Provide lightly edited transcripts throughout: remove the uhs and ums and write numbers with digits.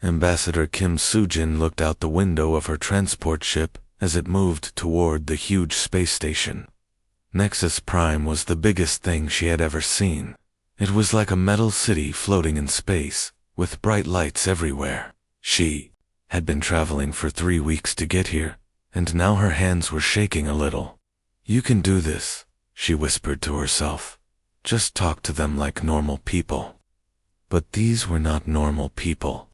Ambassador Kim Soo-jin looked out the window of her transport ship as it moved toward the huge space station. Nexus Prime was the biggest thing she had ever seen. It was like a metal city floating in space, with bright lights everywhere. She had been traveling for 3 weeks to get here, and now her hands were shaking a little. "You can do this," she whispered to herself. "Just talk to them like normal people." But these were not normal people.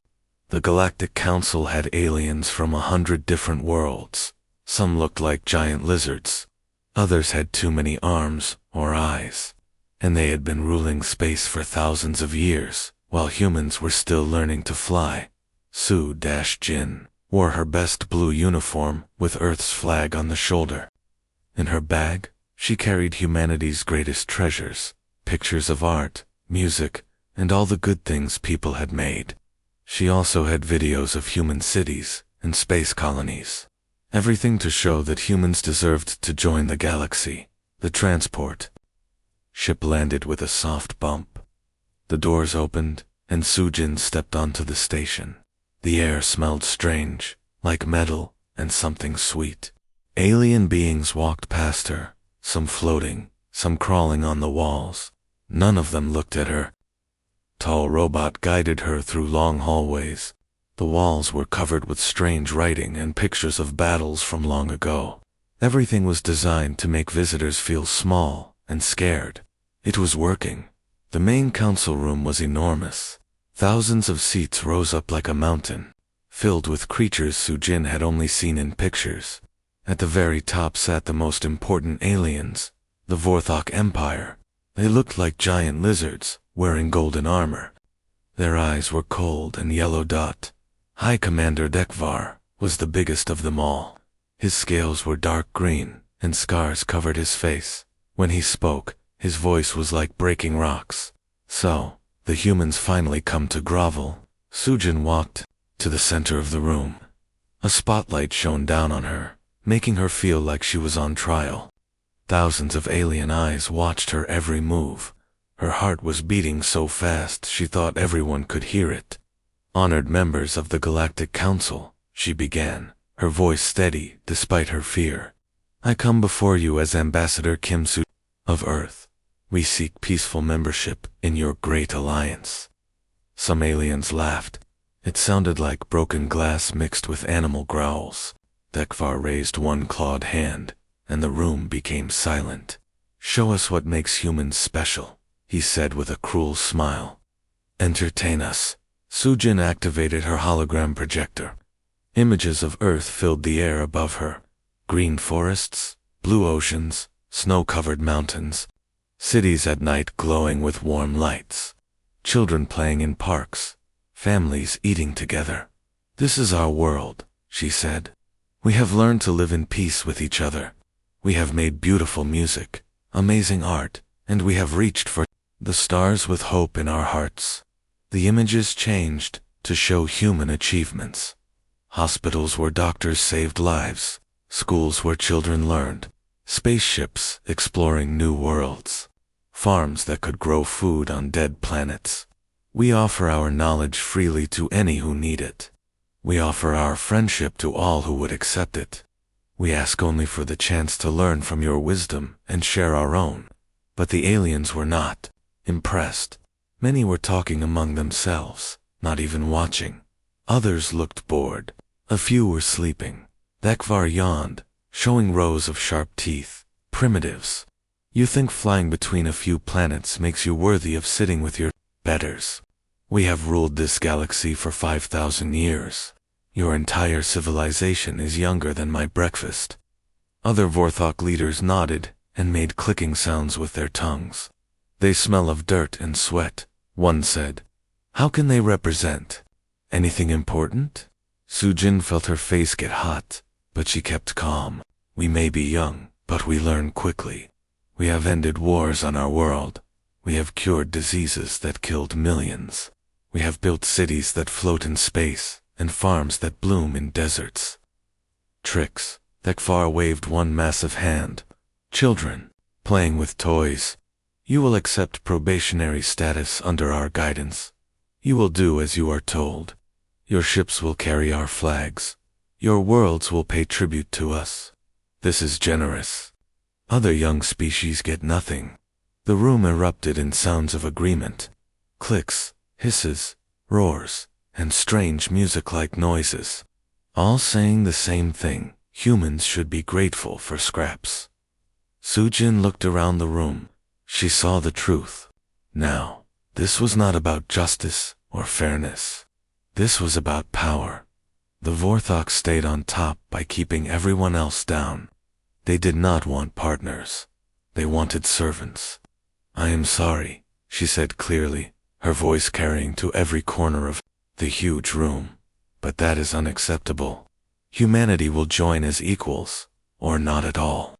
The Galactic Council had aliens from 100 different worlds. Some looked like giant lizards. Others had too many arms or eyes. And they had been ruling space for thousands of years, while humans were still learning to fly. Soo-jin wore her best blue uniform with Earth's flag on the shoulder. In her bag, she carried humanity's greatest treasures, pictures of art, music, and all the good things people had made. She also had videos of human cities and space colonies. Everything to show that humans deserved to join the galaxy. The transport ship landed with a soft bump. The doors opened, and Soo-jin stepped onto the station. The air smelled strange, like metal and something sweet. Alien beings walked past her, some floating, some crawling on the walls. None of them looked at her. Tall robot guided her through long hallways. The walls were covered with strange writing and pictures of battles from long ago. Everything was designed to make visitors feel small and scared. It was working. The main council room was enormous. Thousands of seats rose up like a mountain, filled with creatures Soo-jin had only seen in pictures. At the very top sat the most important aliens, the Vorthok Empire. They looked like giant lizards, wearing golden armor. Their eyes were cold and yellow dot. High Commander Dekvar was the biggest of them all. His scales were dark green, and scars covered his face. When he spoke, his voice was like breaking rocks. "So, the humans finally come to grovel." Soo-jin walked to the center of the room. A spotlight shone down on her, making her feel like she was on trial. Thousands of alien eyes watched her every move. Her heart was beating so fast she thought everyone could hear it. "Honored members of the Galactic Council," she began, her voice steady despite her fear. "I come before you as Ambassador Kim Soo of Earth. We seek peaceful membership in your great alliance." Some aliens laughed. It sounded like broken glass mixed with animal growls. Dekvar raised one clawed hand, and the room became silent. "Show us what makes humans special," he said with a cruel smile. "Entertain us." Soo-jin activated her hologram projector. Images of Earth filled the air above her. Green forests, blue oceans, snow-covered mountains, cities at night glowing with warm lights, children playing in parks, families eating together. "This is our world," she said. "We have learned to live in peace with each other. We have made beautiful music, amazing art, and we have reached for the stars with hope in our hearts." The images changed to show human achievements. Hospitals where doctors saved lives, schools where children learned, spaceships exploring new worlds, farms that could grow food on dead planets. "We offer our knowledge freely to any who need it. We offer our friendship to all who would accept it. We ask only for the chance to learn from your wisdom and share our own." But the aliens were not impressed. Many were talking among themselves, not even watching. Others looked bored. A few were sleeping. Dekvar yawned, showing rows of sharp teeth. "Primitives. You think flying between a few planets makes you worthy of sitting with your betters. We have ruled this galaxy for 5,000 years. Your entire civilization is younger than my breakfast." Other Vorthok leaders nodded and made clicking sounds with their tongues. "They smell of dirt and sweat," one said. "How can they represent anything important?" Soo-jin felt her face get hot, but she kept calm. "We may be young, but we learn quickly. We have ended wars on our world. We have cured diseases that killed millions. We have built cities that float in space and farms that bloom in deserts." "Tricks." Dekvar waved one massive hand. "Children, playing with toys. You will accept probationary status under our guidance. You will do as you are told. Your ships will carry our flags. Your worlds will pay tribute to us. This is generous. Other young species get nothing. The room erupted in sounds of agreement. Clicks, hisses, roars, and strange music-like noises. All saying the same thing: humans should be grateful for scraps. Sujin looked around the room. She saw the truth. Now, this was not about justice or fairness. This was about power. The Vorthok stayed on top by keeping everyone else down. They did not want partners. They wanted servants. "I am sorry," she said clearly, her voice carrying to every corner of the huge room. "But that is unacceptable. Humanity will join as equals, or not at all."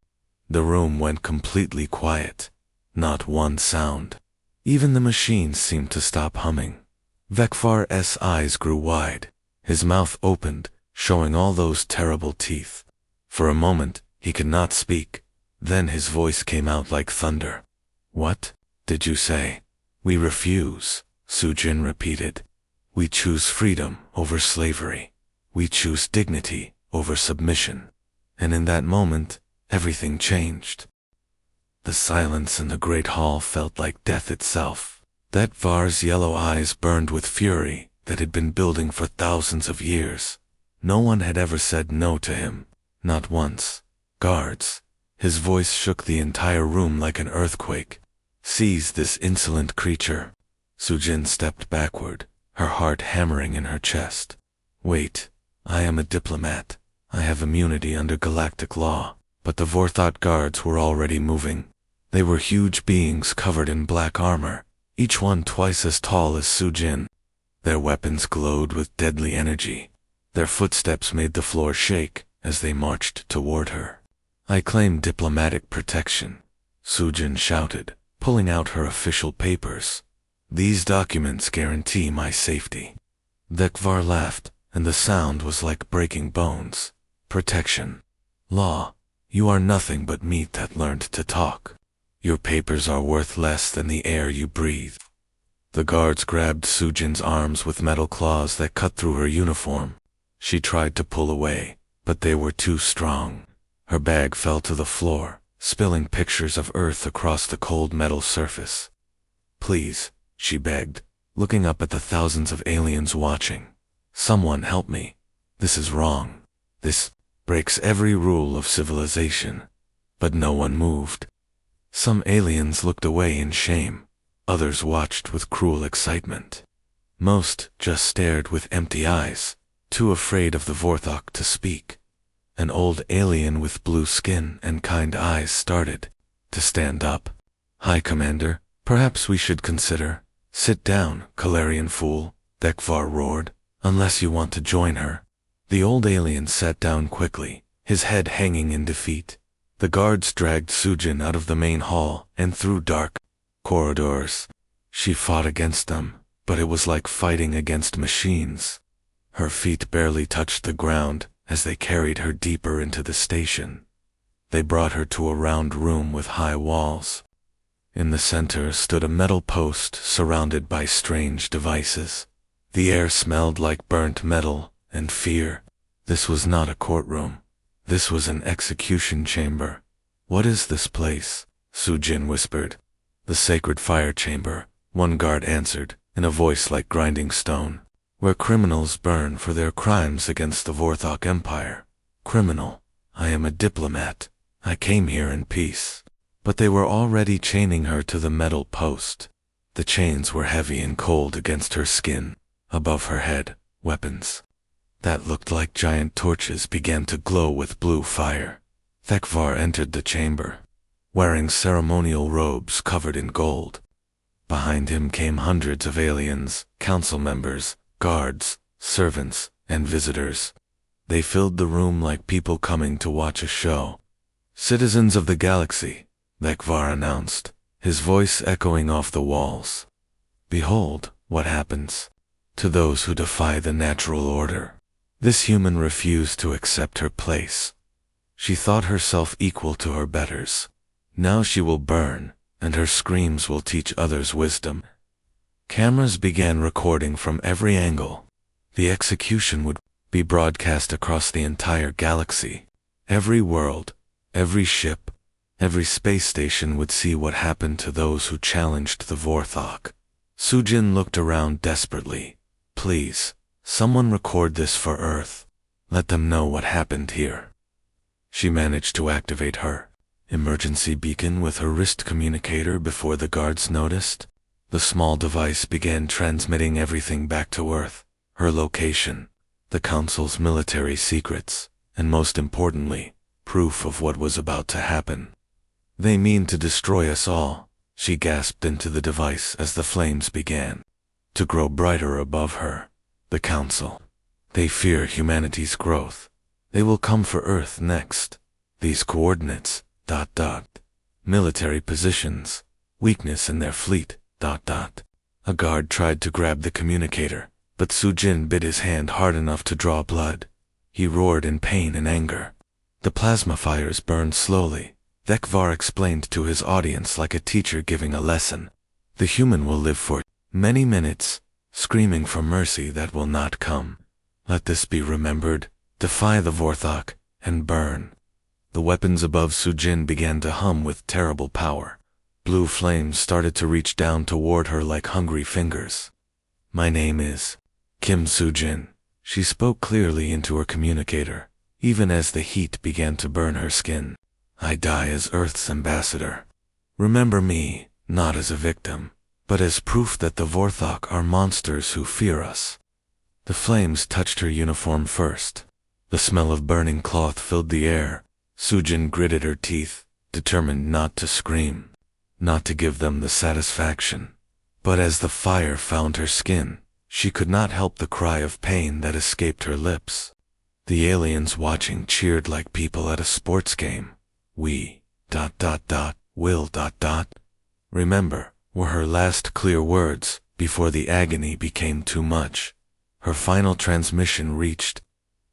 The room went completely quiet. Not one sound. Even the machines seemed to stop humming. Vekvar's eyes grew wide. His mouth opened, showing all those terrible teeth. For a moment, he could not speak. Then his voice came out like thunder. "What did you say?" "We refuse," Sujin repeated. "We choose freedom over slavery. We choose dignity over submission." And in that moment, everything changed. The silence in the great hall felt like death itself. Detvar's yellow eyes burned with fury that had been building for thousands of years. No one had ever said no to him. Not once. "Guards." His voice shook the entire room like an earthquake. "Seize this insolent creature." Sujin stepped backward, her heart hammering in her chest. "Wait, I am a diplomat. I have immunity under galactic law." But the Vorthot guards were already moving. They were huge beings covered in black armor, each one twice as tall as Sujin. Their weapons glowed with deadly energy. Their footsteps made the floor shake as they marched toward her. "I claim diplomatic protection," Sujin shouted, pulling out her official papers. "These documents guarantee my safety." Dekvar laughed, and the sound was like breaking bones. "Protection. Law. You are nothing but meat that learned to talk. Your papers are worth less than the air you breathe." The guards grabbed Sujin's arms with metal claws that cut through her uniform. She tried to pull away, but they were too strong. Her bag fell to the floor, spilling pictures of Earth across the cold metal surface. "Please," she begged, looking up at the thousands of aliens watching. "Someone help me. This is wrong. This breaks every rule of civilization." But no one moved. Some aliens looked away in shame. Others watched with cruel excitement. Most just stared with empty eyes, too afraid of the Vorthok to speak. An old alien with blue skin and kind eyes started to stand up. "Hi, Commander. Perhaps we should consider—" "Sit down, Calarian fool," Dekvar roared, "unless you want to join her." The old alien sat down quickly, his head hanging in defeat. The guards dragged Sujin out of the main hall and through dark corridors. She fought against them, but it was like fighting against machines. Her feet barely touched the ground as they carried her deeper into the station. They brought her to a round room with high walls. In the center stood a metal post surrounded by strange devices. The air smelled like burnt metal and fear. This was not a courtroom. This was an execution chamber. "What is this place?" Sujin whispered. "The sacred fire chamber," one guard answered, in a voice like grinding stone. "Where criminals burn for their crimes against the Vorthok Empire." "Criminal. I am a diplomat. I came here in peace." But they were already chaining her to the metal post. The chains were heavy and cold against her skin. Above her head, weapons that looked like giant torches began to glow with blue fire. Dekvar entered the chamber, wearing ceremonial robes covered in gold. Behind him came hundreds of aliens, council members, guards, servants, and visitors. They filled the room like people coming to watch a show. "Citizens of the galaxy," Dekvar announced, his voice echoing off the walls. "Behold what happens to those who defy the natural order." This human refused to accept her place. She thought herself equal to her betters. Now she will burn, and her screams will teach others wisdom. Cameras began recording from every angle. The execution would be broadcast across the entire galaxy. Every world, every ship, every space station would see what happened to those who challenged the Vorthok. Sujin looked around desperately. Please, someone record this for Earth. Let them know what happened here. She managed to activate her emergency beacon with her wrist communicator before the guards noticed. The small device began transmitting everything back to Earth, her location, the Council's military secrets, and most importantly, proof of what was about to happen. They mean to destroy us all, she gasped into the device as the flames began to grow brighter above her. The Council. They fear humanity's growth. They will come for Earth next. These coordinates, ... military positions, weakness in their fleet, ... A guard tried to grab the communicator, but Sujin bit his hand hard enough to draw blood. He roared in pain and anger. The plasma fires burned slowly. Vekvar explained to his audience like a teacher giving a lesson. The human will live for many minutes, screaming for mercy that will not come. Let this be remembered. Defy the Vorthok, and burn. The weapons above Sujin began to hum with terrible power. Blue flames started to reach down toward her like hungry fingers. My name is Kim Sujin. She spoke clearly into her communicator, even as the heat began to burn her skin. I die as Earth's ambassador. Remember me, not as a victim, but as proof that the Vorthok are monsters who fear us. The flames touched her uniform first. The smell of burning cloth filled the air. Sujin gritted her teeth, determined not to scream, not to give them the satisfaction. But as the fire found her skin, she could not help the cry of pain that escaped her lips. The aliens watching cheered like people at a sports game. We, ... will ... remember, were her last clear words before the agony became too much. Her final transmission reached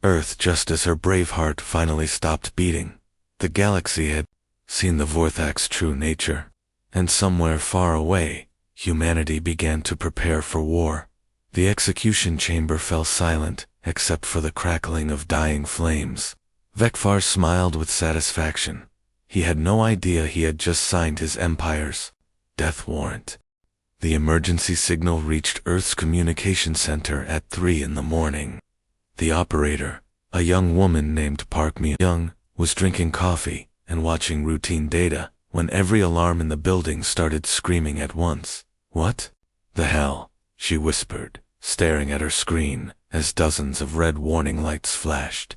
Earth just as her brave heart finally stopped beating. The galaxy had seen the Vorthok's true nature, and somewhere far away, humanity began to prepare for war. The execution chamber fell silent, except for the crackling of dying flames. Vekvar smiled with satisfaction. He had no idea he had just signed his empire's death warrant. The emergency signal reached Earth's communication center at 3 in the morning. The operator, a young woman named Park Mi-young, was drinking coffee and watching routine data when every alarm in the building started screaming at once. What the hell? She whispered, staring at her screen as dozens of red warning lights flashed.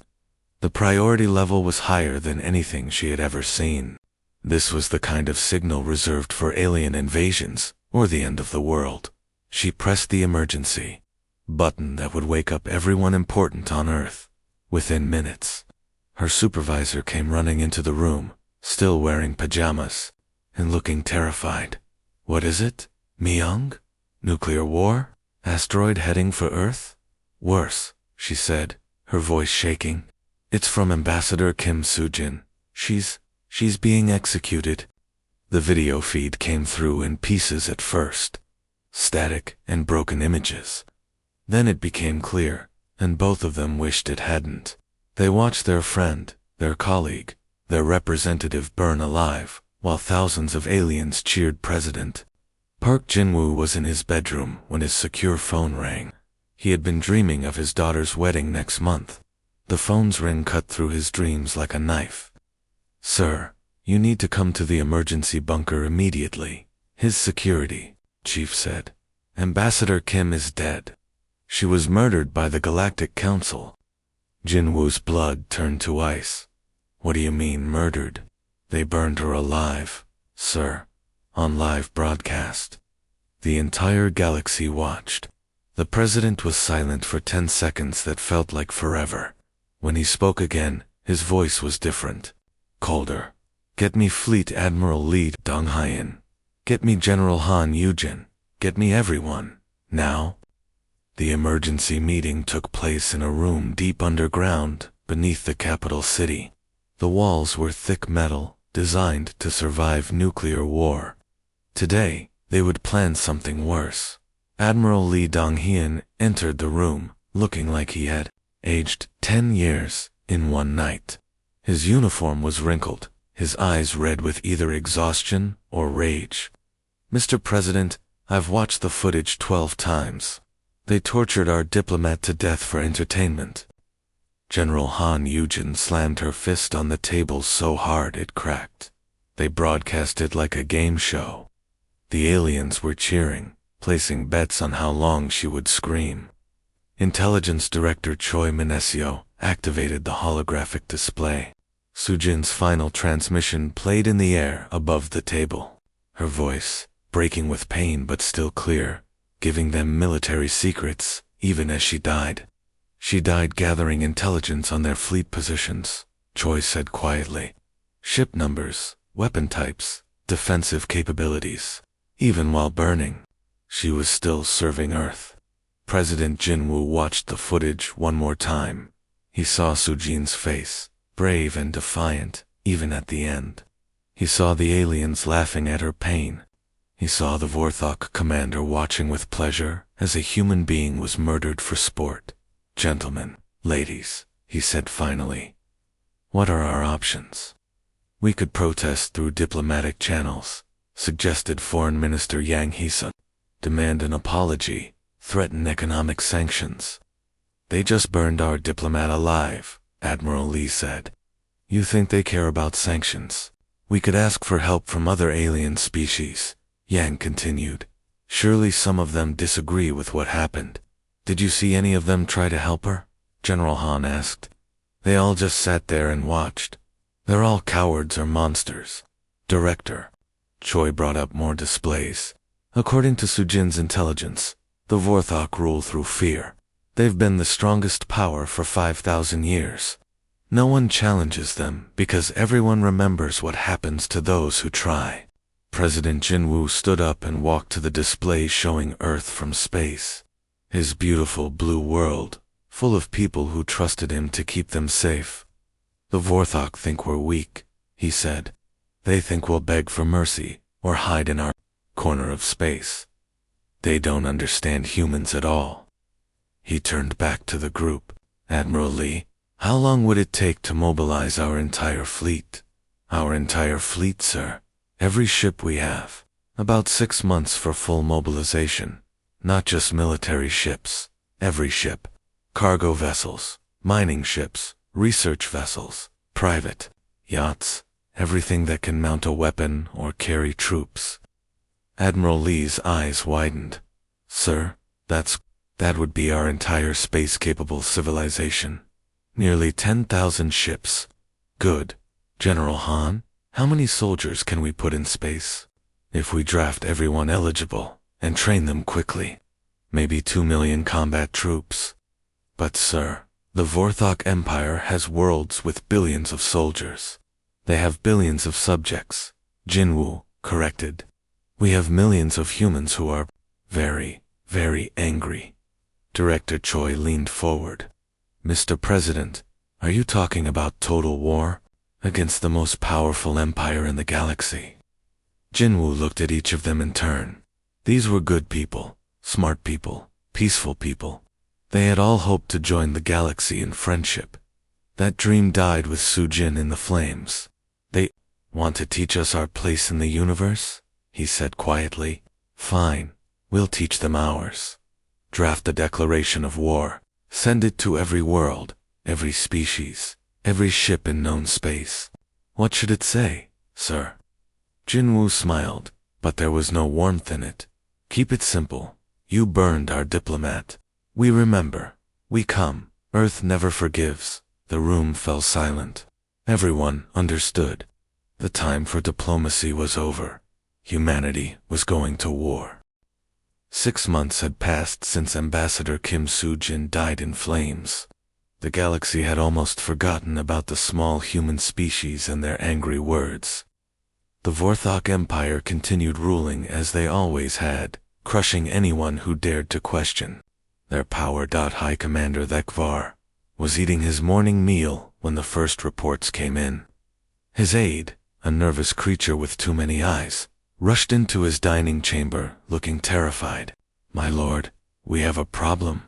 The priority level was higher than anything she had ever seen. This was the kind of signal reserved for alien invasions or the end of the world. She pressed the emergency button that would wake up everyone important on Earth. Within minutes, her supervisor came running into the room, still wearing pajamas, and looking terrified. What is it, Mi-young? Nuclear war? Asteroid heading for Earth? Worse, she said, her voice shaking. It's from Ambassador Kim Sujin. She's being executed. The video feed came through in pieces at first. Static and broken images. Then it became clear, and both of them wished it hadn't. They watched their friend, their colleague, their representative burn alive, while thousands of aliens cheered President. Park Jin-woo was in his bedroom when his secure phone rang. He had been dreaming of his daughter's wedding next month. The phone's ring cut through his dreams like a knife. Sir, you need to come to the emergency bunker immediately. His security chief said. Ambassador Kim is dead. She was murdered by the Galactic Council. Jin-woo's blood turned to ice. What do you mean murdered? They burned her alive, sir, on live broadcast. The entire galaxy watched. The president was silent for 10 seconds that felt like forever. When he spoke again, his voice was different. Colder. Get me Fleet Admiral Lee Dong-hyun. Get me General Han Yujin. Get me everyone. Now. The emergency meeting took place in a room deep underground, beneath the capital city. The walls were thick metal, designed to survive nuclear war. Today, they would plan something worse. Admiral Lee Dong-hyun entered the room, looking like he had aged 10 years in one night. His uniform was wrinkled, his eyes red with either exhaustion or rage. "Mr. President, I've watched the footage 12 times. They tortured our diplomat to death for entertainment." General Han Yujin slammed her fist on the table so hard it cracked. "They broadcast it like a game show." The aliens were cheering, placing bets on how long she would scream. Intelligence Director Choi Minesio activated the holographic display. Sujin's final transmission played in the air above the table. Her voice, breaking with pain but still clear, giving them military secrets, even as she died. "She died gathering intelligence on their fleet positions," Choi said quietly. "Ship numbers, weapon types, defensive capabilities. Even while burning, she was still serving Earth." President Jinwoo watched the footage one more time. He saw Sujin's face, brave and defiant, even at the end. He saw the aliens laughing at her pain. He saw the Vorthok commander watching with pleasure as a human being was murdered for sport. "Gentlemen, ladies," he said finally, "what are our options?" "We could protest through diplomatic channels," suggested Foreign Minister Yang Hee-sun. "Demand an apology, threaten economic sanctions." "They just burned our diplomat alive," Admiral Lee said. "You think they care about sanctions?" "We could ask for help from other alien species," Yang continued. "Surely some of them disagree with what happened." "Did you see any of them try to help her?" General Han asked. "They all just sat there and watched. They're all cowards or monsters." Director Choi brought up more displays. "According to Sujin's intelligence, the Vorthok rule through fear. They've been the strongest power for 5,000 years. No one challenges them because everyone remembers what happens to those who try." President Jinwoo stood up and walked to the display showing Earth from space. His beautiful blue world, full of people who trusted him to keep them safe. "The Vorthok think we're weak," he said. "They think we'll beg for mercy or hide in our corner of space. They don't understand humans at all." He turned back to the group. "Admiral Lee, how long would it take to mobilize our entire fleet?" "Our entire fleet, sir. Every ship we have. About 6 months for full mobilization. Not just military ships. Every ship. Cargo vessels, mining ships, research vessels, private yachts, everything that can mount a weapon or carry troops." Admiral Lee's eyes widened. "Sir, that would be our entire space-capable civilization. Nearly 10,000 ships. Good. General Han, how many soldiers can we put in space? If we draft everyone eligible and train them quickly, maybe 2 million combat troops." "But sir, the Vorthok Empire has worlds with billions of soldiers. They have billions of subjects," Jinwoo corrected. "We have millions of humans who are very, very angry." Director Choi leaned forward. "Mr. President, are you talking about total war against the most powerful empire in the galaxy?" Jinwoo looked at each of them in turn. These were good people, smart people, peaceful people. They had all hoped to join the galaxy in friendship. That dream died with Sujin in the flames. "They want to teach us our place in the universe?" he said quietly. "Fine, we'll teach them ours. Draft a declaration of war. Send it to every world, every species, every ship in known space." "What should it say, sir?" Jinwoo smiled, but there was no warmth in it. "Keep it simple. You burned our diplomat. We remember. We come. Earth never forgives." The room fell silent. Everyone understood. The time for diplomacy was over. Humanity was going to war. 6 months had passed since Ambassador Kim Soo-jin died in flames. The galaxy had almost forgotten about the small human species and their angry words. The Vorthok Empire continued ruling as they always had, crushing anyone who dared to question. Their Power. High Commander Thekvar was eating his morning meal when the first reports came in. His aide, a nervous creature with too many eyes, rushed into his dining chamber, looking terrified. "My lord, we have a problem."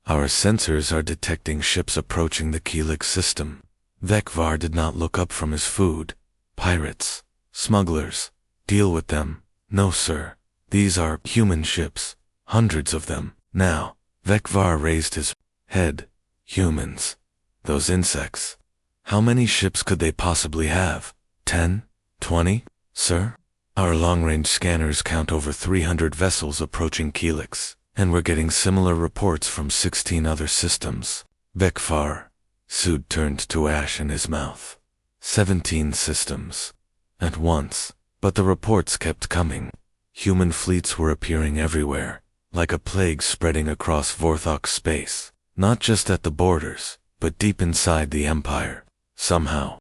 Our sensors are detecting ships approaching the Helix system. Vekvar did not look up from his food. Pirates. Smugglers. Deal with them. No, sir. These are human ships. Hundreds of them. Now, Vekvar raised his head. Humans. Those insects. How many ships could they possibly have? 10? 20? Sir? Our long-range scanners count over 300 vessels approaching Helix, and we're getting similar reports from 16 other systems. Vekvar. Sud turned to ash in his mouth. 17 systems. At once. But the reports kept coming. Human fleets were appearing everywhere, like a plague spreading across Vorthok space, not just at the borders, but deep inside the Empire. Somehow,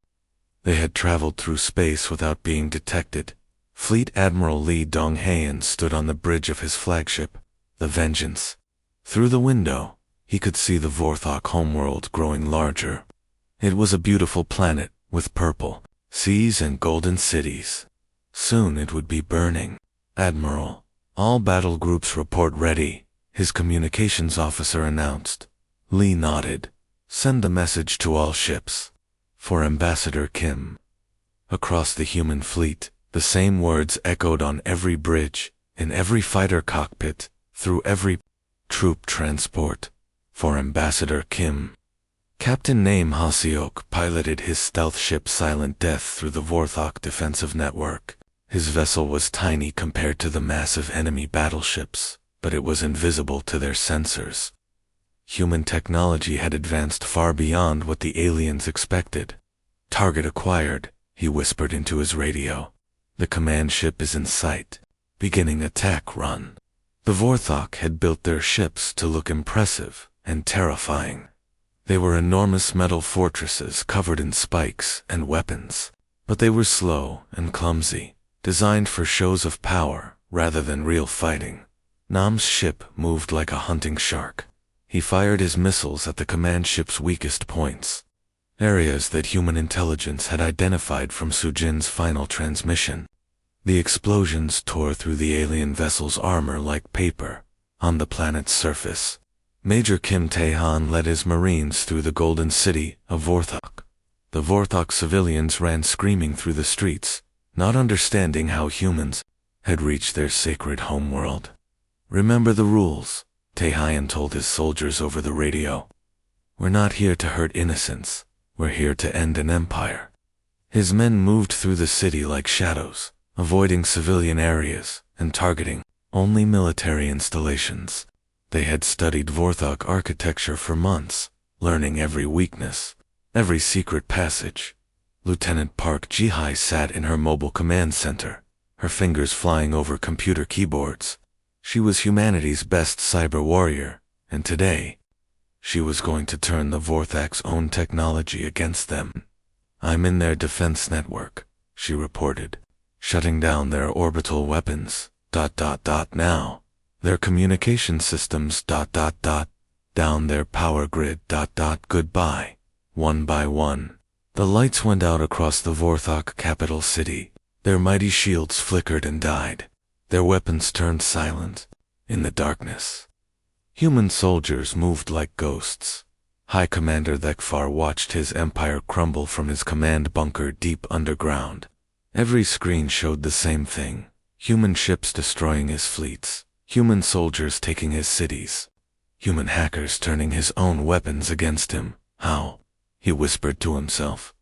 they had traveled through space without being detected. Fleet Admiral Lee Donghayan stood on the bridge of his flagship, the Vengeance. Through the window, he could see the Vorthok homeworld growing larger. It was a beautiful planet, with purple seas and golden cities. Soon it would be burning. Admiral, all battle groups report ready, his communications officer announced. Lee nodded. Send the message to all ships. For Ambassador Kim. Across the human fleet, the same words echoed on every bridge, in every fighter cockpit, through every troop transport. For Ambassador Kim. Captain Name Hasiok piloted his stealth ship Silent Death through the Vorthok defensive network. His vessel was tiny compared to the massive enemy battleships, but it was invisible to their sensors. Human technology had advanced far beyond what the aliens expected. Target acquired, he whispered into his radio. The command ship is in sight. Beginning attack run. The Vorthok had built their ships to look impressive and terrifying. They were enormous metal fortresses covered in spikes and weapons, but they were slow and clumsy, designed for shows of power rather than real fighting. Nam's ship moved like a hunting shark. He fired his missiles at the command ship's weakest points, areas that human intelligence had identified from Sujin's final transmission. The explosions tore through the alien vessel's armor like paper. On the planet's surface, Major Kim Taehan led his marines through the golden city of Vorthok. The Vorthok civilians ran screaming through the streets, not understanding how humans had reached their sacred homeworld. Remember the rules, Taehan told his soldiers over the radio. We're not here to hurt innocents. We're here to end an empire. His men moved through the city like shadows, avoiding civilian areas and targeting only military installations. They had studied Vorthok architecture for months, learning every weakness, every secret passage. Lieutenant Park Ji-hai sat in her mobile command center, her fingers flying over computer keyboards. She was humanity's best cyber warrior, and today, she was going to turn the Vorthok's own technology against them. I'm in their defense network, she reported, shutting down their orbital weapons, now. Their communication systems, down their power grid, goodbye. One by one, the lights went out across the Vorthok capital city. Their mighty shields flickered and died. Their weapons turned silent in the darkness. Human soldiers moved like ghosts. High Commander Vekvar watched his empire crumble from his command bunker deep underground. Every screen showed the same thing. Human ships destroying his fleets. Human soldiers taking his cities. Human hackers turning his own weapons against him. How? He whispered to himself.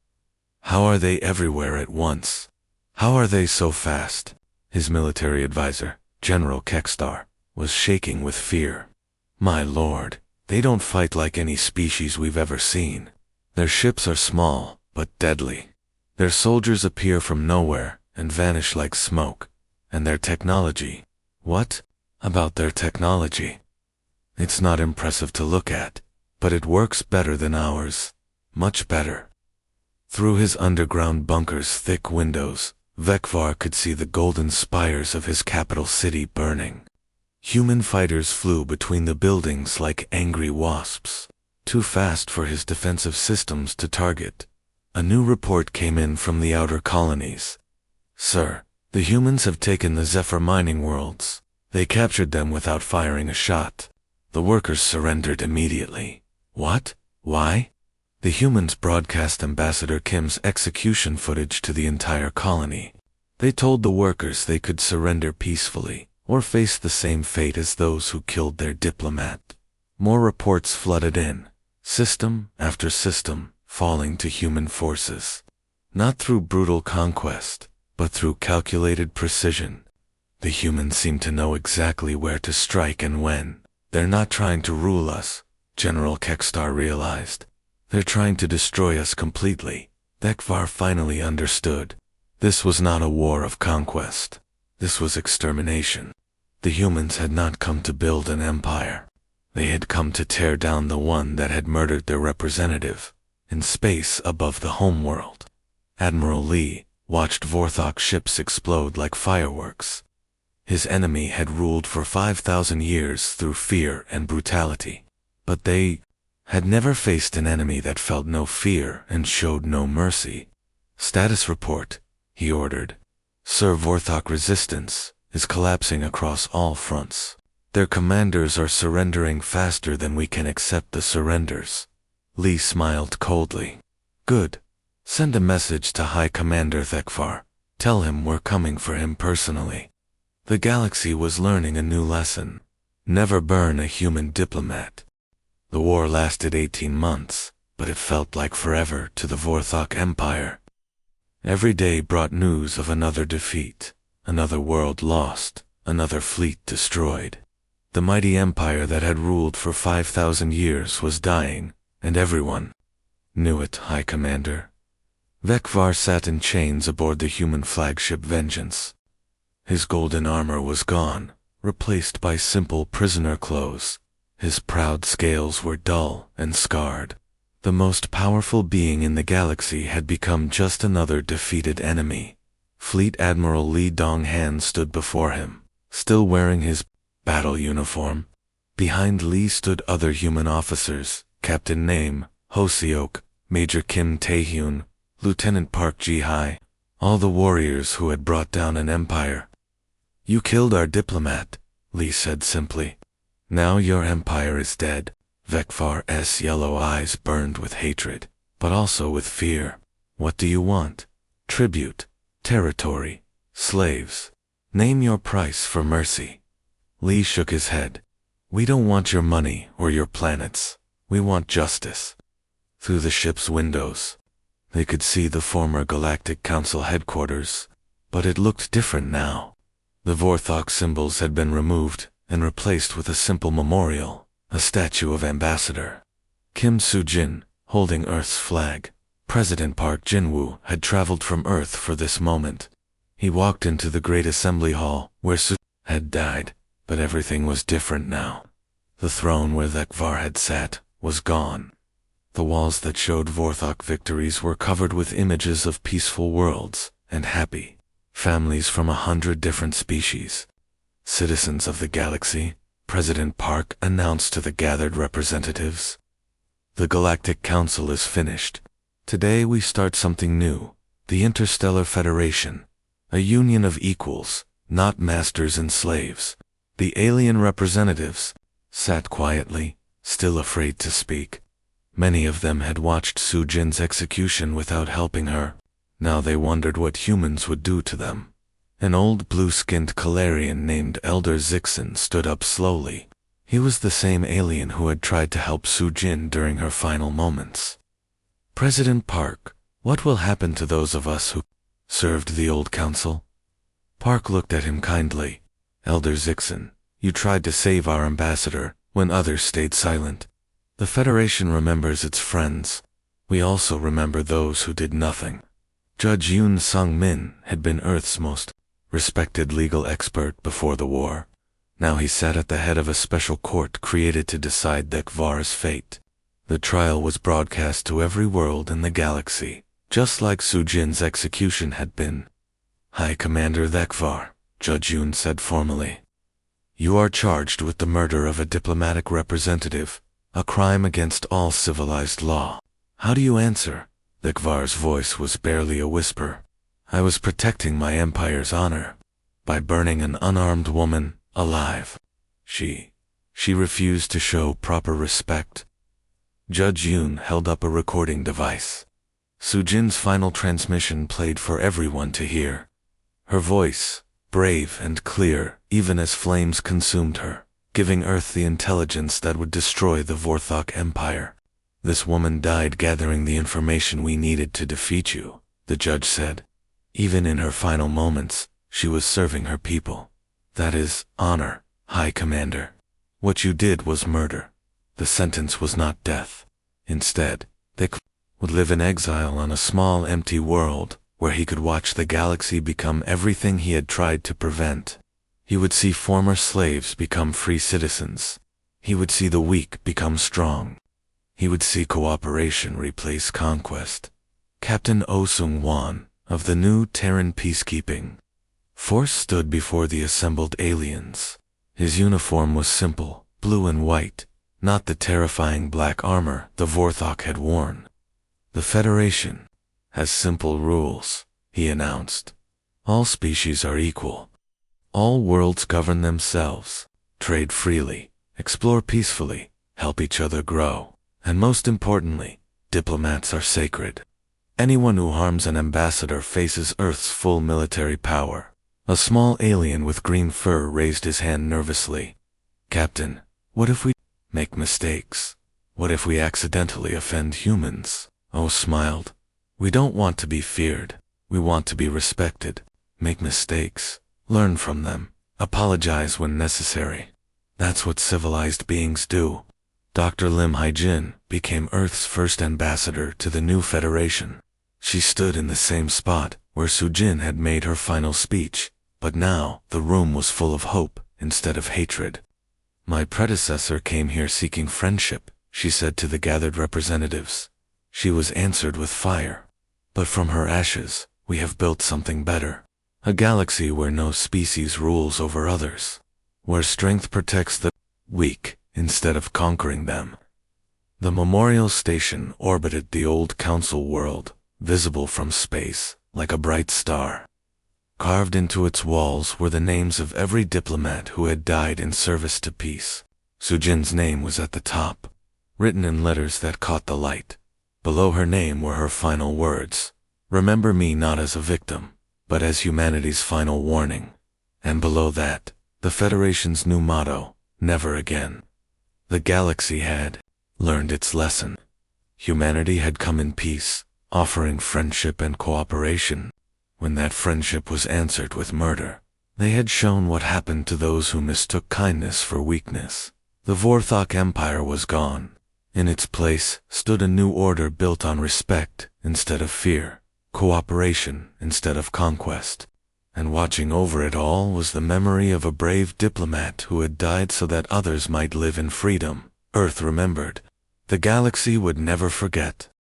How are they everywhere at once? How are they so fast? His military advisor, General Kekstar, was shaking with fear. My lord, they don't fight like any species we've ever seen. Their ships are small, but deadly. Their soldiers appear from nowhere and vanish like smoke. And their technology. What about their technology? It's not impressive to look at, but it works better than ours. Much better. Through his underground bunker's thick windows, Vekvar could see the golden spires of his capital city burning. Human fighters flew between the buildings like angry wasps, too fast for his defensive systems to target. A new report came in from the outer colonies. Sir, the humans have taken the Zephyr mining worlds. They captured them without firing a shot. The workers surrendered immediately. What? Why? The humans broadcast Ambassador Kim's execution footage to the entire colony. They told the workers they could surrender peacefully, or face the same fate as those who killed their diplomat. More reports flooded in, system after system falling to human forces. Not through brutal conquest, but through calculated precision. The humans seem to know exactly where to strike and when. They're not trying to rule us, General Kekstar realized. They're trying to destroy us completely. Thekvar finally understood. This was not a war of conquest. This was extermination. The humans had not come to build an empire. They had come to tear down the one that had murdered their representative, in space above the homeworld. Admiral Lee watched Vorthok ships explode like fireworks. His enemy had ruled for 5,000 years through fear and brutality. But they had never faced an enemy that felt no fear and showed no mercy. Status report, he ordered. Sir Vorthok resistance is collapsing across all fronts. Their commanders are surrendering faster than we can accept the surrenders. Lee smiled coldly. Good. Send a message to High Commander Thekvar. Tell him we're coming for him personally. The galaxy was learning a new lesson. Never burn a human diplomat. The war lasted 18 months, but it felt like forever to the Vorthok Empire. Every day brought news of another defeat, another world lost, another fleet destroyed. The mighty empire that had ruled for 5,000 years was dying, and everyone knew it, High Commander. Thekvar sat in chains aboard the human flagship Vengeance. His golden armor was gone, replaced by simple prisoner clothes. His proud scales were dull and scarred. The most powerful being in the galaxy had become just another defeated enemy. Fleet Admiral Lee Donghan stood before him, still wearing his battle uniform. Behind Lee stood other human officers, Captain Name, Hoseok, Major Kim Taehyun, Lieutenant Park Ji-hai, all the warriors who had brought down an empire. You killed our diplomat, Lee said simply. Now your empire is dead. Thekvar's yellow eyes burned with hatred, but also with fear. What do you want? Tribute, territory, slaves. Name your price for mercy. Lee shook his head. We don't want your money or your planets. We want justice. Through the ship's windows, they could see the former Galactic Council headquarters, but it looked different now. The Vorthok symbols had been removed and replaced with a simple memorial, a statue of Ambassador Kim Soo-jin, holding Earth's flag. President Park Jin-woo had traveled from Earth for this moment. He walked into the great assembly hall where Soo had died, but everything was different now. The throne where Thekvar had sat was gone. The walls that showed Vorthok victories were covered with images of peaceful worlds and happy families from 100 different species. Citizens of the galaxy, President Park announced to the gathered representatives. The Galactic Council is finished. Today we start something new, the Interstellar Federation, a union of equals, not masters and slaves. The alien representatives sat quietly, still afraid to speak. Many of them had watched Soo-jin's execution without helping her. Now they wondered what humans would do to them. An old blue-skinned Kalarian named Elder Zixon stood up slowly. He was the same alien who had tried to help Soo-jin during her final moments. President Park, what will happen to those of us who served the old council? Park looked at him kindly. Elder Zixon, you tried to save our ambassador when others stayed silent. The Federation remembers its friends. We also remember those who did nothing. Judge Yoon Sung-min had been Earth's most respected legal expert before the war. Now he sat at the head of a special court created to decide Thekvar's fate. The trial was broadcast to every world in the galaxy, just like Soo-jin's execution had been. High Commander Thekvar, Judge Yoon said formally. You are charged with the murder of a diplomatic representative, a crime against all civilized law. How do you answer? Thekvar's voice was barely a whisper. I was protecting my empire's honor by burning an unarmed woman alive. She She refused to show proper respect. Judge Yoon held up a recording device. Sujin's final transmission played for everyone to hear. Her voice, brave and clear, even as flames consumed her, giving Earth the intelligence that would destroy the Vorthok Empire. This woman died gathering the information we needed to defeat you, the judge said. Even in her final moments, she was serving her people. That is honor, High Commander. What you did was murder. The sentence was not death. Instead, they would live in exile on a small empty world, where he could watch the galaxy become everything he had tried to prevent. He would see former slaves become free citizens. He would see the weak become strong. He would see cooperation replace conquest. Captain Oh Sung-won, of the new Terran Peacekeeping Force, stood before the assembled aliens. His uniform was simple, blue and white, not the terrifying black armor the Vorthok had worn. The Federation has simple rules, he announced. All species are equal. All worlds govern themselves, trade freely, explore peacefully, help each other grow, and most importantly, diplomats are sacred. Anyone who harms an ambassador faces Earth's full military power. A small alien with green fur raised his hand nervously. Captain, what if we make mistakes? What if we accidentally offend humans? Oh smiled. We don't want to be feared. We want to be respected. Make mistakes. Learn from them. Apologize when necessary. That's what civilized beings do. Dr. Lim Haijin became Earth's first ambassador to the new Federation. She stood in the same spot where Sujin had made her final speech, but now the room was full of hope instead of hatred. My predecessor came here seeking friendship, she said to the gathered representatives. She was answered with fire. But from her ashes, we have built something better. A galaxy where no species rules over others. Where strength protects the weak instead of conquering them. The memorial station orbited the old council world, visible from space, like a bright star. Carved into its walls were the names of every diplomat who had died in service to peace. Sujin's name was at the top, written in letters that caught the light. Below her name were her final words. Remember me not as a victim, but as humanity's final warning. And below that, the Federation's new motto, never again. The galaxy had learned its lesson. Humanity had come in peace, offering friendship and cooperation. When that friendship was answered with murder, they had shown what happened to those who mistook kindness for weakness. The Vorthok Empire was gone. In its place stood a new order built on respect instead of fear, cooperation instead of conquest. And watching over it all was the memory of a brave diplomat who had died so that others might live in freedom. Earth remembered. The galaxy would never forget.